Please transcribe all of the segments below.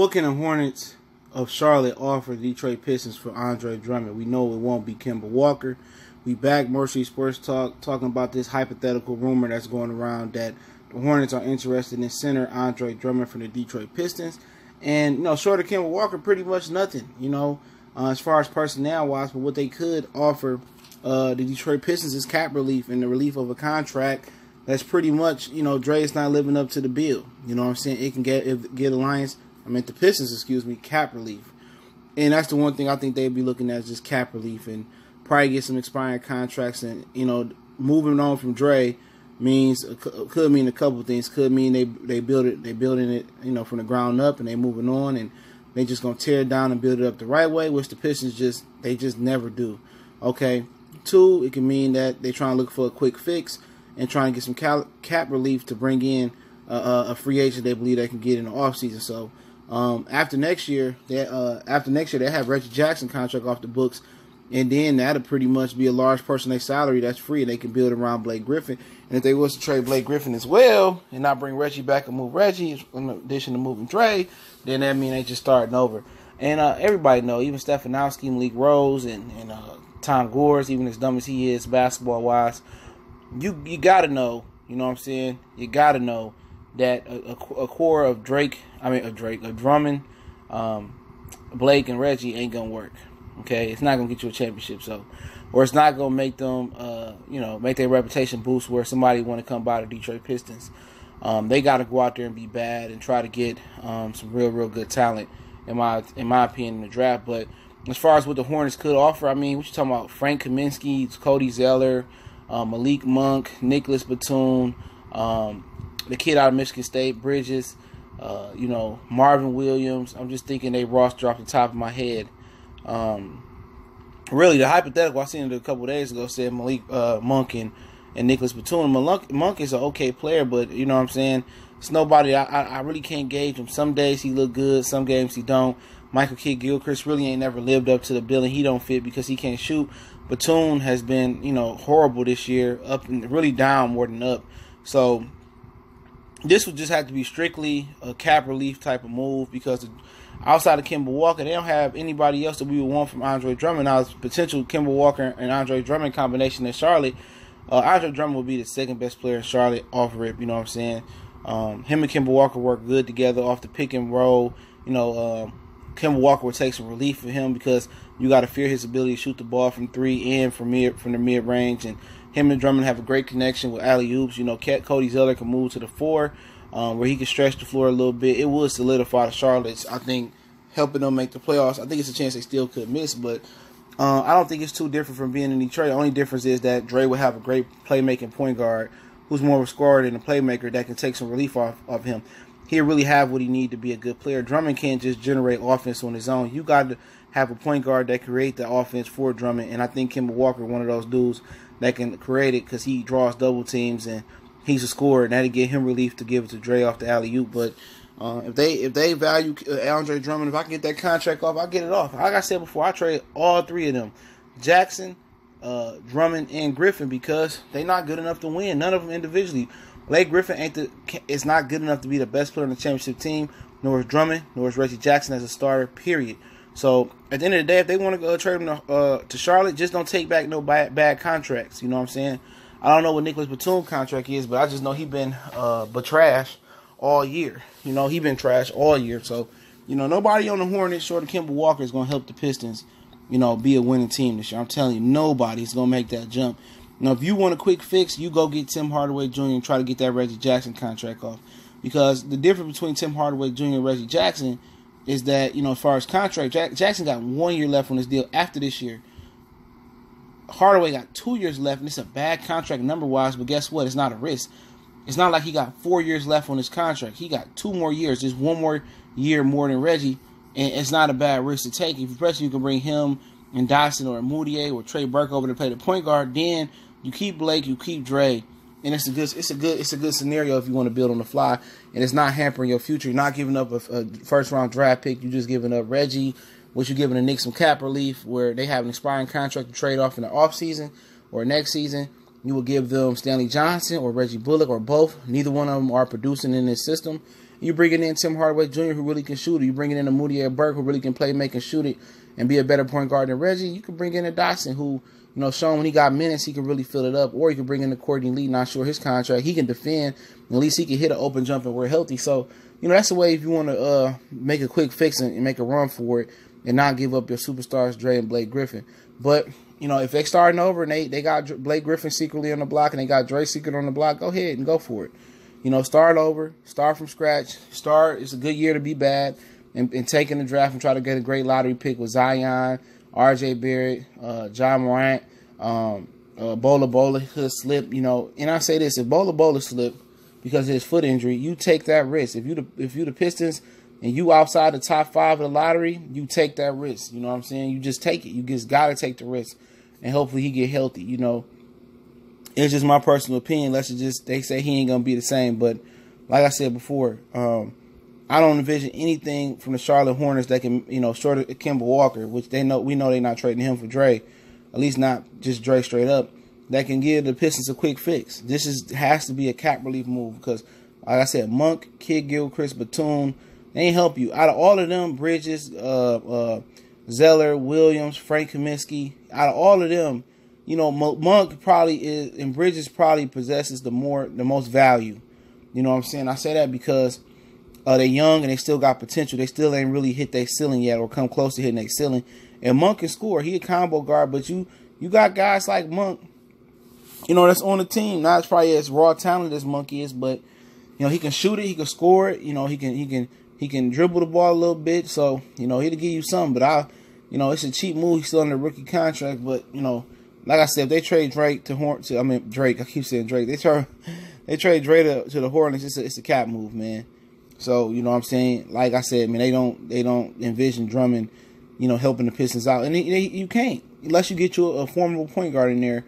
what can the Hornets of Charlotte offer the Detroit Pistons for Andre Drummond? We know it won't be Kemba Walker. We back Mercy Sports Talk talking about this hypothetical rumor that's going around that the Hornets are interested in center Andre Drummond from the Detroit Pistons. And, short of Kemba Walker, pretty much nothing, as far as personnel-wise. But what they could offer the Detroit Pistons is cap relief and the relief of a contract that's pretty much, Dre's not living up to the bill. You know what I'm saying? It can get the Pistons, cap relief. And that's the one thing I think they'd be looking at is just cap relief and probably get some expiring contracts. And, moving on from Dre could mean a couple of things. Could mean they building it, from the ground up, and they moving on, and they just gonna tear it down and build it up the right way, which the Pistons just never do. Okay. 2, it can mean that they trying to look for a quick fix and trying to get some cap relief to bring in a free agent they believe they can get in the offseason. So after next year, they have Reggie Jackson contract off the books, and then that'll pretty much be a large portion of their salary that's free, and they can build around Blake Griffin. And if they was to trade Blake Griffin as well and not bring Reggie back and move Reggie in addition to moving Dre, then that means they just starting over. And everybody know, even Stefanowski, Malik Rose, and Tom Gores, even as dumb as he is basketball-wise, you got to know, you know what I'm saying? You got to know that a core of Drummond, Blake, and Reggie ain't going to work. Okay? It's not going to get you a championship, or it's not going to make them, make their reputation boost where somebody want to come by the Detroit Pistons. They got to go out there and be bad and try to get some real good talent, in my opinion, in the draft. But as far as what the Hornets could offer, what you talking about? Frank Kaminsky, Cody Zeller, Malik Monk, Nicholas Batum, the kid out of Michigan State, Bridges, Marvin Williams. I'm just thinking they roster off the top of my head. Really, the hypothetical I seen it a couple of days ago said Malik Monk and Nicholas Batum. Monk is an okay player, but you know what I'm saying? It's nobody. I really can't gauge him. Some days he look good, some games he don't. Michael Kidd-Gilchrist really ain't never lived up to the billing. He don't fit because he can't shoot. Batum has been, horrible this year, up and really down more than up. So this would just have to be strictly a cap relief type of move because outside of Kemba Walker, they don't have anybody else that we would want from Andre Drummond. Now, it's potential Kemba Walker and Andre Drummond combination in Charlotte. Andre Drummond would be the second best player in Charlotte off rip, you know what I'm saying? Him and Kemba Walker work good together off the pick and roll. Kemba Walker would take some relief for him because you got to fear his ability to shoot the ball from 3 and from the mid range. And him and Drummond have a great connection with alley oops. Cody Zeller can move to the 4, where he can stretch the floor a little bit. It would solidify the Charlottes, I think, helping them make the playoffs. I think it's a chance they still could miss, but I don't think it's too different from being in Detroit. The only difference is that Dre would have a great playmaking point guard who's more of a scorer than a playmaker that can take some relief off of him. He'll really have what he need to be a good player. Drummond can't just generate offense on his own. You got to have a point guard that create the offense for Drummond, and I think Kemba Walker one of those dudes that can create it because he draws double teams and he's a scorer, and that'll give him relief to give it to Dre off the alley-oop. But if they value Andre Drummond, if I can get that contract off, I'll get it off. Like I said before, I trade all 3 of them, Jackson, Drummond, and Griffin, because they're not good enough to win. None of them individually. Blake Griffin is not good enough to be the best player on the championship team, nor is Drummond, nor is Reggie Jackson as a starter, period. So, at the end of the day, if they want to go trade him to Charlotte, just don't take back no bad contracts. You know what I'm saying? I don't know what Nicholas Batum's contract is, but I just know he been trash all year. He been trash all year. So, nobody on the Hornets short of Kemba Walker is going to help the Pistons, be a winning team this year. I'm telling you, nobody's going to make that jump. Now, if you want a quick fix, you go get Tim Hardaway Jr. and try to get that Reggie Jackson contract off. Because the difference between Tim Hardaway Jr. and Reggie Jackson is that, as far as contract, Jackson got 1 year left on his deal after this year. Hardaway got 2 years left, and it's a bad contract number-wise, but guess what? It's not a risk. It's not like he got 4 years left on his contract. He got 2 more years, just 1 more year more than Reggie, and it's not a bad risk to take. If you can bring him and Dyson or Moutier or Trey Burke over to play the point guard, then you keep Blake, you keep Dre, and it's a good scenario if you want to build on the fly, and it's not hampering your future. You're not giving up a first round draft pick. You're just giving up Reggie, which you're giving the Knicks some cap relief, where they have an expiring contract to trade off in the offseason or next season. You will give them Stanley Johnson or Reggie Bullock or both. Neither one of them are producing in this system. You bringing in Tim Hardaway Jr., who really can shoot it. You bringing in a Moutier Burke, who really can play, make, and shoot it, and be a better point guard than Reggie. You can bring in a Dotson, who, you know, showing when he got minutes, he can really fill it up. Or you can bring in the Courtney Lee, not sure his contract. He can defend. At least he can hit an open jump and we're healthy. So, you know, that's the way if you want to make a quick fix and make a run for it and not give up your superstars, Dre and Blake Griffin. But, you know, if they starting over and they got Blake Griffin secretly on the block and they got Dre secret on the block, go ahead and go for it. You know, start over, start from scratch. It's a good year to be bad and take in the draft and try to get a great lottery pick with Zion, R.J. Barrett, John Morant, Bola could slip, you know. And I say this, if Bola slip because of his foot injury, you take that risk. If you the Pistons and you outside the top 5 of the lottery, you take that risk. You know what I'm saying? You just take it. You just got to take the risk. And hopefully he get healthy, you know. It's just my personal opinion. They say he ain't going to be the same. But like I said before, I don't envision anything from the Charlotte Hornets that can, you know, short of Kemba Walker, which we know they're not trading him for Dre, at least not just Dre straight up, that can give the Pistons a quick fix. This has to be a cap relief move because, like I said, Monk, Kid Gilchrist, Batum, they ain't help you. Out of all of them, Bridges, Zeller, Williams, Frank Kaminsky, out of all of them, you know, Monk probably is, and Bridges probably possesses the most value. You know what I'm saying? I say that because they're young and they still got potential. They still ain't really hit their ceiling yet or come close to hitting their ceiling. And Monk can score. He a combo guard, but you got guys like Monk, you know, that's on the team. Not as probably as raw talent as Monk is, but you know, he can shoot it, he can score it. You know, he can dribble the ball a little bit. So you know, he'll give you something. But you know, it's a cheap move. He's still under rookie contract, but you know. Like I said, if they trade Drake Drake. I keep saying Drake. They trade Drake to the Hornets. It's a cap move, man. So you know what I'm saying. Like I said, man, they don't envision Drummond, you know, helping the Pistons out, and you can't unless you get you a formidable point guard in there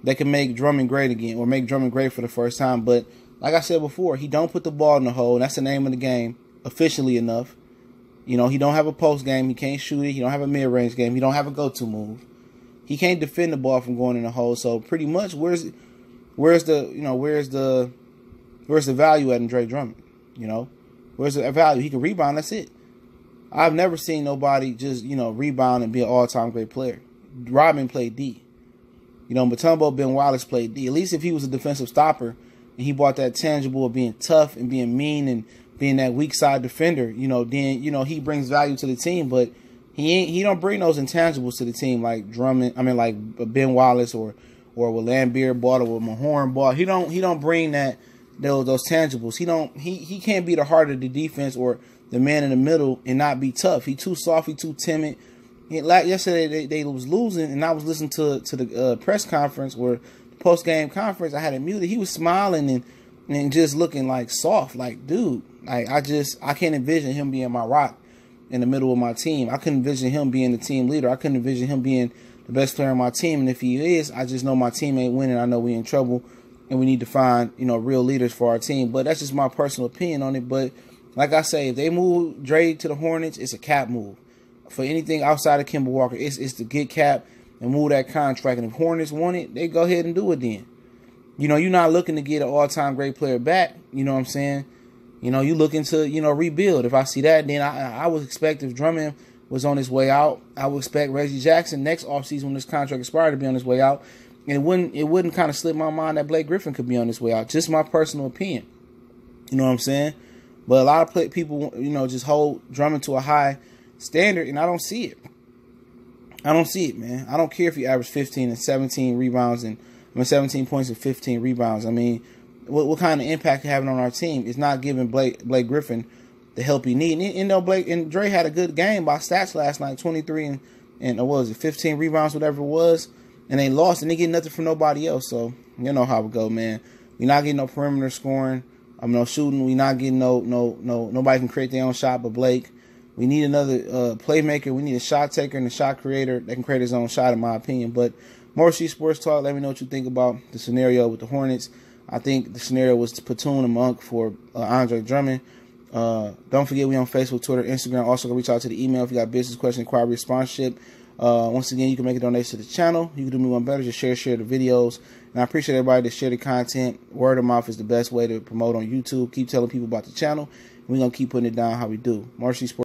that can make Drummond great again or make Drummond great for the first time. But like I said before, he don't put the ball in the hole. That's the name of the game, efficiently enough. You know, he don't have a post game. He can't shoot it. He don't have a mid range game. He don't have a go to move. He can't defend the ball from going in the hole. So pretty much, where's the value at in Dre Drummond? You know, where's the value? He can rebound. That's it. I've never seen nobody just, you know, rebound and be an all-time great player. Rodman played D. You know, Mutombo Ben Wallace played D. At least if he was a defensive stopper and he brought that tangible of being tough and being mean and being that weak side defender, you know, then, you know, he brings value to the team. But he don't bring those intangibles to the team like Drummond. I mean, like Ben Wallace or with Lambeer bought or with Mahorn bought. He don't bring those tangibles. He can't be the heart of the defense or the man in the middle and not be tough. He too soft. He too timid. Like yesterday, they was losing, and I was listening to the press conference or post game conference. I had it muted. He was smiling and just looking like soft. Like, dude, like I can't envision him being my rock in the middle of my team. I couldn't envision him being the team leader. I couldn't envision him being the best player on my team. And if he is, I just know my team ain't winning. I know we in trouble, and we need to find, you know, real leaders for our team. But that's just my personal opinion on it. But like I say, if they move Dre to the Hornets, it's a cap move. For anything outside of Kemba Walker, it's to get cap and move that contract. And if Hornets want it, they go ahead and do it then. You know, you're not looking to get an all-time great player back. You know what I'm saying? You know, you looking to, you know, rebuild. If I see that, then I would expect if Drummond was on his way out, I would expect Reggie Jackson next offseason when this contract expired to be on his way out. And it wouldn't kind of slip my mind that Blake Griffin could be on his way out. Just my personal opinion. You know what I'm saying? But a lot of people, you know, just hold Drummond to a high standard, and I don't see it. I don't see it, man. I don't care if you average 15 and 17 rebounds 17 points and 15 rebounds. I mean, what kind of impact you're having on our team is not giving Blake Griffin the help he needs. And you know, Blake and Dre had a good game by stats last night, 23 and what was it, 15 rebounds, whatever it was, and they lost and they get nothing from nobody else. So you know how it go, man. We're not getting no perimeter scoring. No shooting. We're not getting nobody can create their own shot but Blake. We need another playmaker. We need a shot taker and a shot creator that can create his own shot, in my opinion. But more Sports Talk. Let me know what you think about the scenario with the Hornets. I think the scenario was to platoon a Monk for Andre Drummond. Don't forget we on Facebook, Twitter, Instagram. Also, go reach out to the email if you got business question, inquiry, sponsorship. Once again, you can make a donation to the channel. You can do me one better, just share the videos. And I appreciate everybody that share the content. Word of mouth is the best way to promote on YouTube. Keep telling people about the channel. We're going to keep putting it down how we do. Marcy Sports.